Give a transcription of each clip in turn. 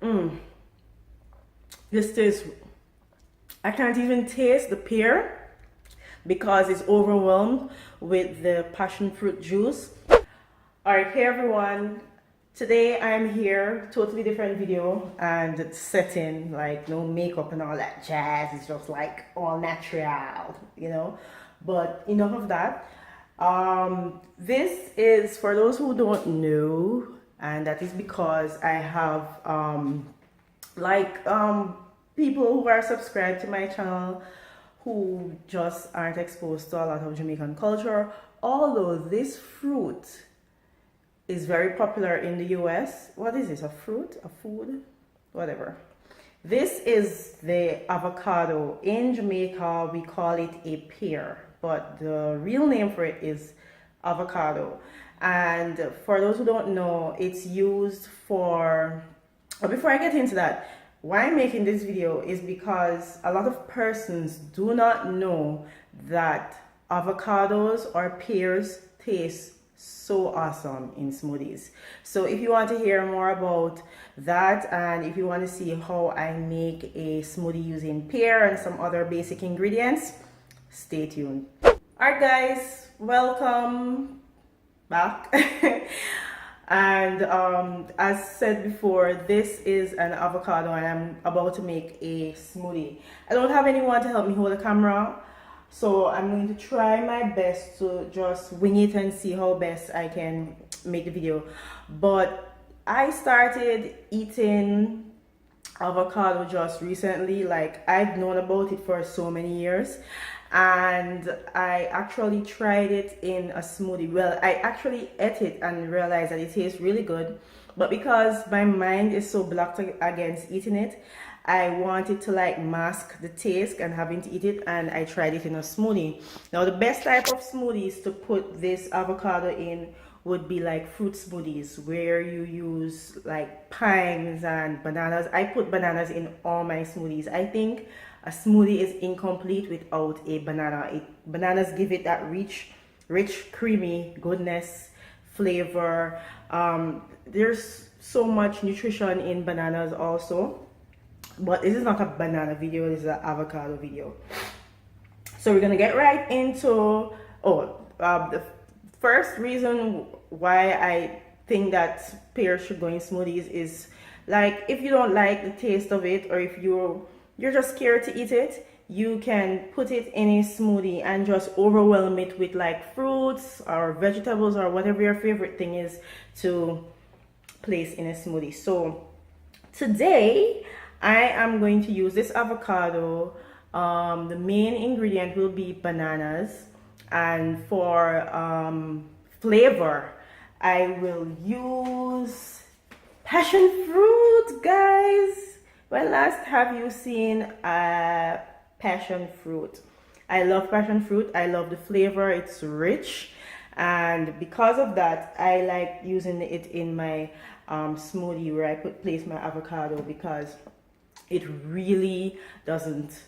Mm. This tastes, I can't even taste the pear because it's overwhelmed with the passion fruit juice. Alright, hey everyone. Today I'm here, totally different video and it's setting, like no makeup and all that jazz. It's just like all natural, you know. But enough of that. This is for those who don't know, and that is because I have people who are subscribed to my channel who just aren't exposed to a lot of Jamaican culture. Although this fruit is very popular in the US. What is this? A fruit? A food? Whatever. This is the avocado. In Jamaica, we call it a pear, but the real name for it is avocado. And for those who don't know, it's used for, before I get into that, why I'm making this video is because a lot of persons do not know that avocados or pears taste so awesome in smoothies. So if you want to hear more about that, and if you want to see how I make a smoothie using pear and some other basic ingredients, stay tuned. Alright guys, welcome back. And as said before, this is an avocado and I'm about to make a smoothie. I don't have anyone to help me hold the camera, so I'm going to try my best to just wing it and see how best I can make the video. But I started eating avocado just recently. Like, I've known about it for so many years, and I actually tried it in a smoothie. Well, I actually ate it and realized that it tastes really good, but because my mind is so blocked against eating it, I wanted to like mask the taste and having to eat it, and I tried it in a smoothie. Now the best type of smoothies to put this avocado in would be like fruit smoothies, where you use like pimes and bananas. I put bananas in all my smoothies. I think a smoothie is incomplete without a banana. Bananas give it that rich, creamy goodness, flavor. There's so much nutrition in bananas also. But this is not a banana video, this is an avocado video. So we're gonna get right into the first reason why I think that pear should go in smoothies is, like, if you don't like the taste of it, or if you're just scared to eat it, you can put it in a smoothie and just overwhelm it with like fruits or vegetables or whatever your favorite thing is to place in a smoothie. So today I am going to use this avocado. The main ingredient will be bananas, and for flavor I will use passion fruit, guys. When last have you seen a passion fruit? I love passion fruit. I love the flavor. It's rich, and because of that I like using it in my smoothie where I place my avocado, because it really doesn't,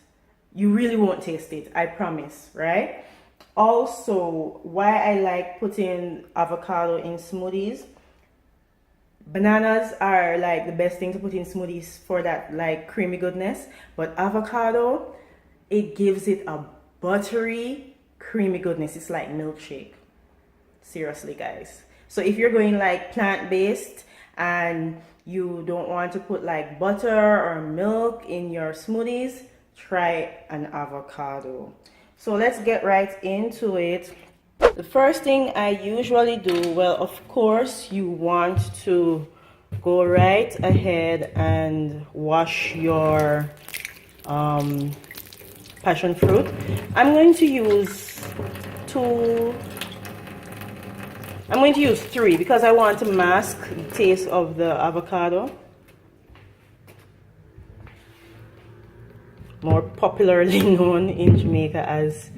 you really won't taste it, I promise, right? Also, why I like putting avocado in smoothies, bananas are like the best thing to put in smoothies for that like creamy goodness, but avocado, it gives it a buttery creamy goodness. It's like milkshake, seriously guys. So if you're going like plant-based and you don't want to put like butter or milk in your smoothies, try an avocado. So let's get right into it. The first thing I usually do, well, of course you want to go right ahead and wash your passion fruit. I'm going to use three because I want to mask the taste of the avocado. More popularly known in Jamaica as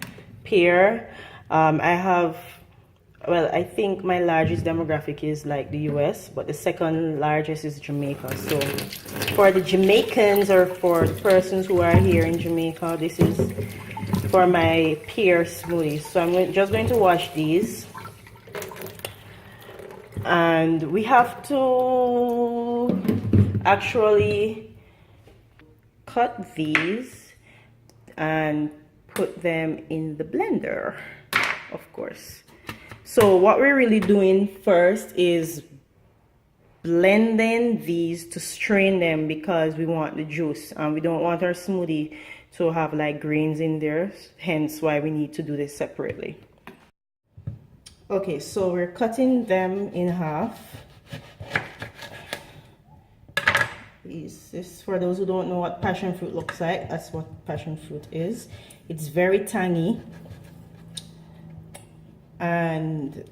pear. I think my largest demographic is like the US, but the second largest is Jamaica. So for the Jamaicans, or for the persons who are here in Jamaica, this is for my pear smoothies. So I'm just going to wash these. And we have to, actually cut these and put them in the blender, of course. So what we're really doing first is blending these to strain them, because we want the juice and we don't want our smoothie to have like grains in there, hence why we need to do this separately. Okay, so we're cutting them in half. This, for those who don't know what passion fruit looks like, that's what passion fruit is. It's very tangy, and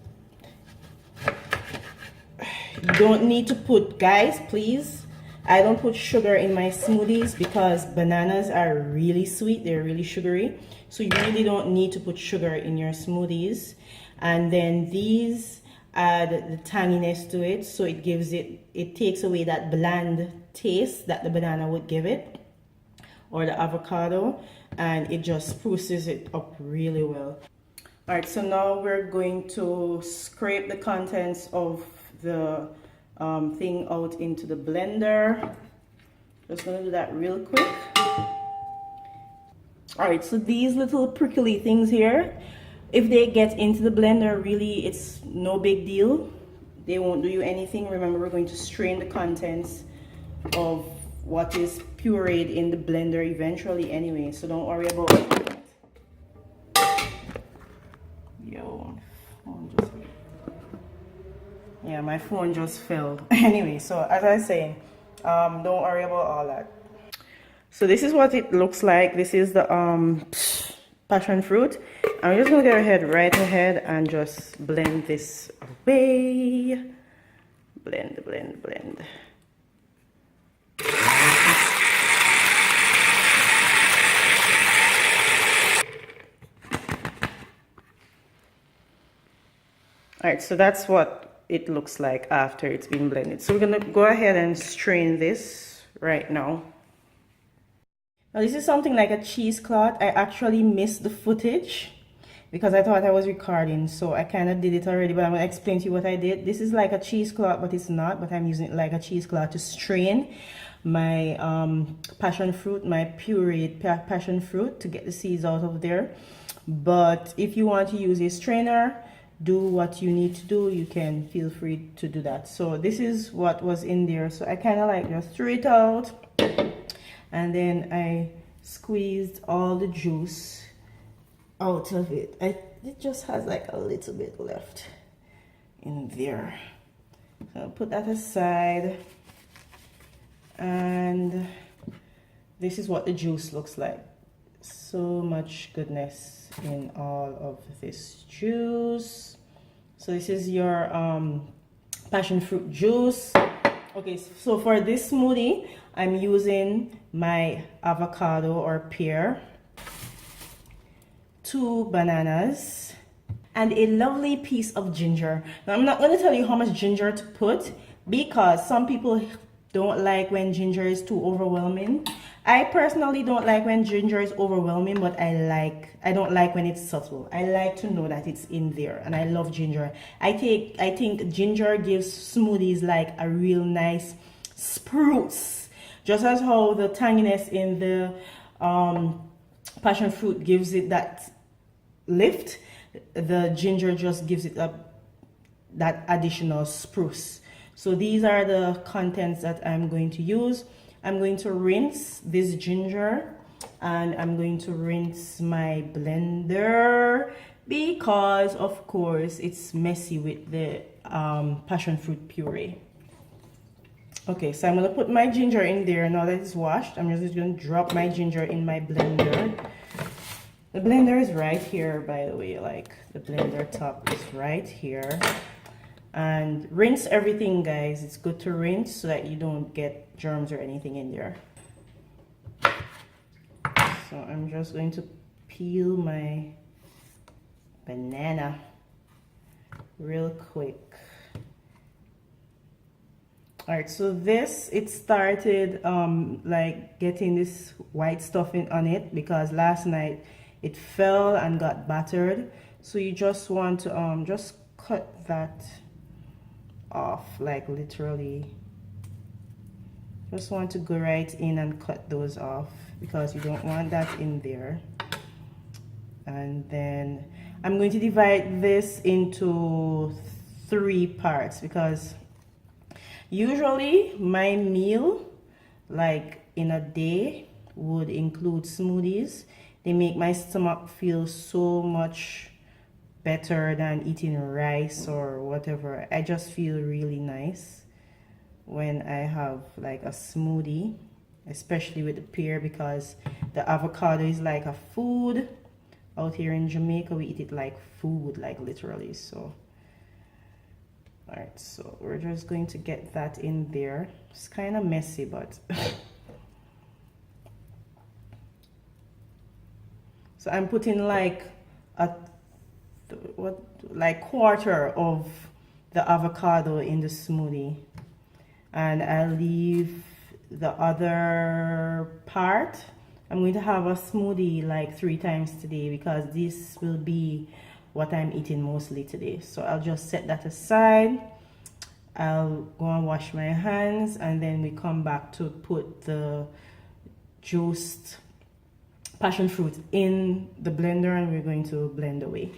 you don't need to put, guys, please, I don't put sugar in my smoothies because bananas are really sweet, they're really sugary, so you really don't need to put sugar in your smoothies. And then these add the tanginess to it, so it gives it takes away that bland taste that the banana would give it, or the avocado, and it just spruces it up really well. All right, so now we're going to scrape the contents of the thing out into the blender. Just gonna do that real quick. All right, so these little prickly things here, if they get into the blender, really it's no big deal. They won't do you anything. Remember, we're going to strain the contents of what is pureed in the blender eventually anyway, so don't worry about it. Yeah, my phone just fell. Anyway, so as I was saying, don't worry about all that. So this is what it looks like. This is the passion fruit. I'm just gonna go ahead right ahead and just blend this away. Blend, blend, blend. All right, so that's what it looks like after it's been blended. So we're gonna go ahead and strain this right now. Now this is something like a cheesecloth. I actually missed the footage because I thought I was recording, so I kind of did it already, but I'm gonna explain to you what I did. This is like a cheesecloth, but it's not, but I'm using it like a cheesecloth to strain my passion fruit, my pureed passion fruit, to get the seeds out of there. But if you want to use a strainer, do what you need to do, you can feel free to do that. So this is what was in there, so I kind of like just threw it out, and then I squeezed all the juice out of it. It just has like a little bit left in there, so I'll put that aside. And this is what the juice looks like. So much goodness in all of this juice. So this is your passion fruit juice. Okay, so for this smoothie, I'm using my avocado or pear, 2 bananas, and a lovely piece of ginger. Now I'm not going to tell you how much ginger to put, because some people don't like when ginger is too overwhelming. I personally don't like when ginger is overwhelming, but I don't like when it's subtle. I like to know that it's in there, and I love ginger. I think ginger gives smoothies like a real nice spruce, just as how the tanginess in the passion fruit gives it that lift. The ginger just gives it that additional spruce. So these are the contents that I'm going to use. I'm going to rinse this ginger, and I'm going to rinse my blender, because of course it's messy with the passion fruit puree. Okay, so I'm going to put my ginger in there now that it's washed. I'm just going to drop my ginger in my blender. The blender is right here, by the way, like the blender top is right here. And rinse everything, guys. It's good to rinse so that you don't get germs or anything in there. So I'm just going to peel my banana real quick. All right, so this, it started like getting this white stuff on it because last night it fell and got battered. So you just want to just cut that off, like literally Just want to go right in and cut those off because you don't want that in there. And then I'm going to divide this into 3 parts because usually my meal, like in a day, would include smoothies. They make my stomach feel so much better than eating rice or whatever. I just feel really nice when I have like a smoothie, especially with the pear, because the avocado is like a food. Out here in Jamaica, we eat it like food, like literally. So all right, so we're just going to get that in there. It's kind of messy, but so I'm putting like a quarter of the avocado in the smoothie, and I'll leave the other part. I'm going to have a smoothie like 3 times today because this will be what I'm eating mostly today. So I'll just set that aside. I'll go and wash my hands, and then we come back to put the juiced passion fruit in the blender, and we're going to blend away.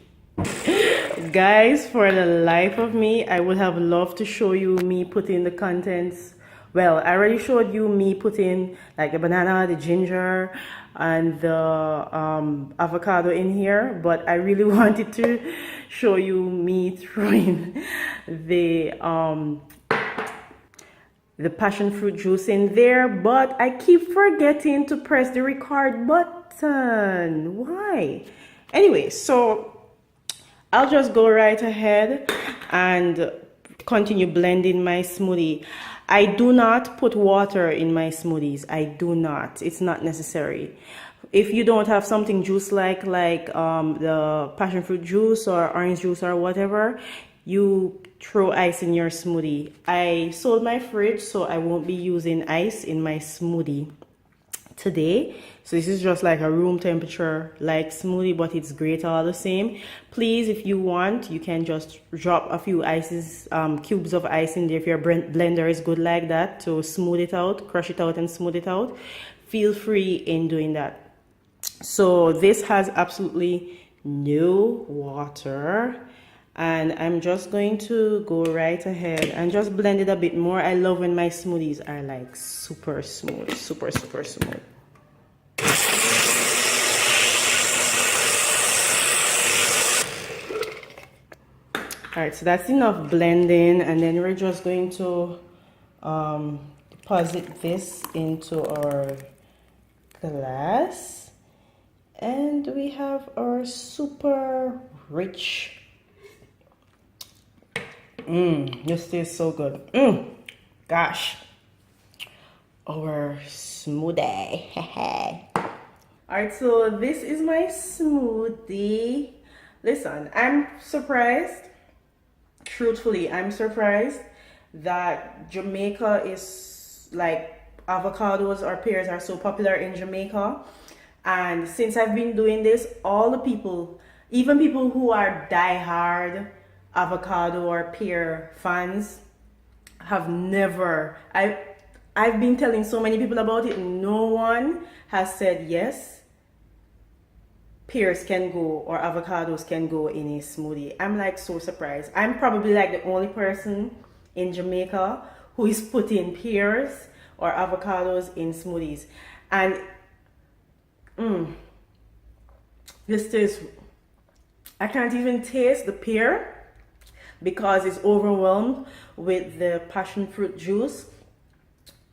Guys, for the life of me, I would have loved to show you me putting the contents. Well, I already showed you me putting like the banana, the ginger, and the avocado in here, but I really wanted to show you me throwing the passion fruit juice in there, but I keep forgetting to press the record button. Why? Anyway, so I'll just go right ahead and continue blending my smoothie. I do not put water in my smoothies. I do not. It's not necessary. If you don't have something juice like the passion fruit juice or orange juice or whatever, you throw ice in your smoothie. I sold my fridge, so I won't be using ice in my smoothie today. So this is just like a room temperature like smoothie, but it's great all the same. Please, if you want, you can just drop a few cubes of ice in there if your blender is good like that to smooth it out, crush it out and smooth it out. Feel free in doing that. So this has absolutely no water, and I'm just going to go right ahead and just blend it a bit more. I love when my smoothies are like super smooth, super smooth. All right, so that's enough blending, and then we're just going to deposit this into our glass, and we have our super rich. This tastes so good. Gosh, our smoothie. All right, so this is my smoothie. Listen, I'm surprised. Truthfully, I'm surprised that Jamaica is like avocados or pears are so popular in Jamaica. And since I've been doing this, all the people, even people who are diehard avocado or pear fans, have never, I've been telling so many people about it. No one has said yes, pears can go or avocados can go in a smoothie. I'm like so surprised. I'm probably like the only person in Jamaica who is putting pears or avocados in smoothies. And this tastes, I can't even taste the pear because it's overwhelmed with the passion fruit juice.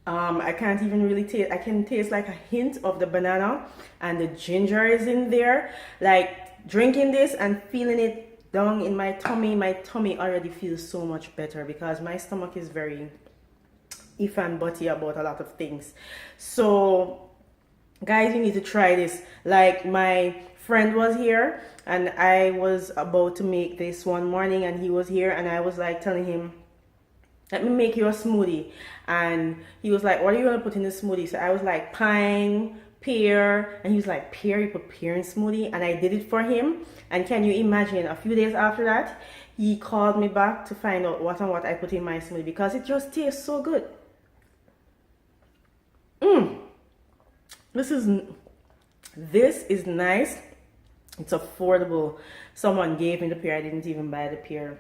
I can't even really taste, I can taste like a hint of the banana, and the ginger is in there. Like drinking this and feeling it down in my tummy already feels so much better because my stomach is very iffy and butty about a lot of things. So guys, you need to try this. Like my friend was here and I was about to make this one morning, and he was here and I was like telling him, let me make you a smoothie. And he was like, what are you going to put in the smoothie? So I was like, pine, pear. And he was like, pear? You put pear in smoothie? And I did it for him. And can you imagine, a few days after that, he called me back to find out what I put in my smoothie because it just tastes so good. This is nice. It's affordable. Someone gave me the pear. I didn't even buy the pear.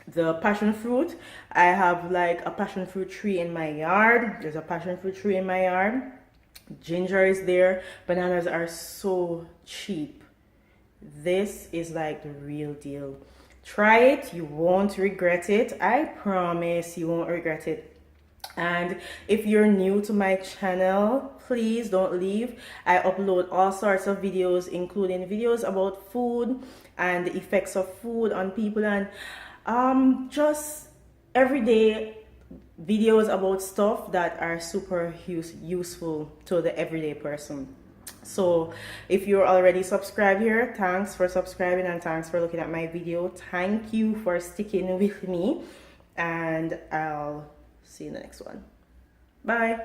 The passion fruit, I have like a passion fruit tree in my yard. There's a passion fruit tree in my yard. Ginger is there. Bananas are so cheap. This is like the real deal. Try it, you won't regret it. I promise you won't regret it. And if you're new to my channel, please don't leave. I upload all sorts of videos, including videos about food and the effects of food on people, and just everyday videos about stuff that are super useful to the everyday person. So if you're already subscribed here, thanks for subscribing and thanks for looking at my video. Thank you for sticking with me, and I'll see you in the next one. Bye.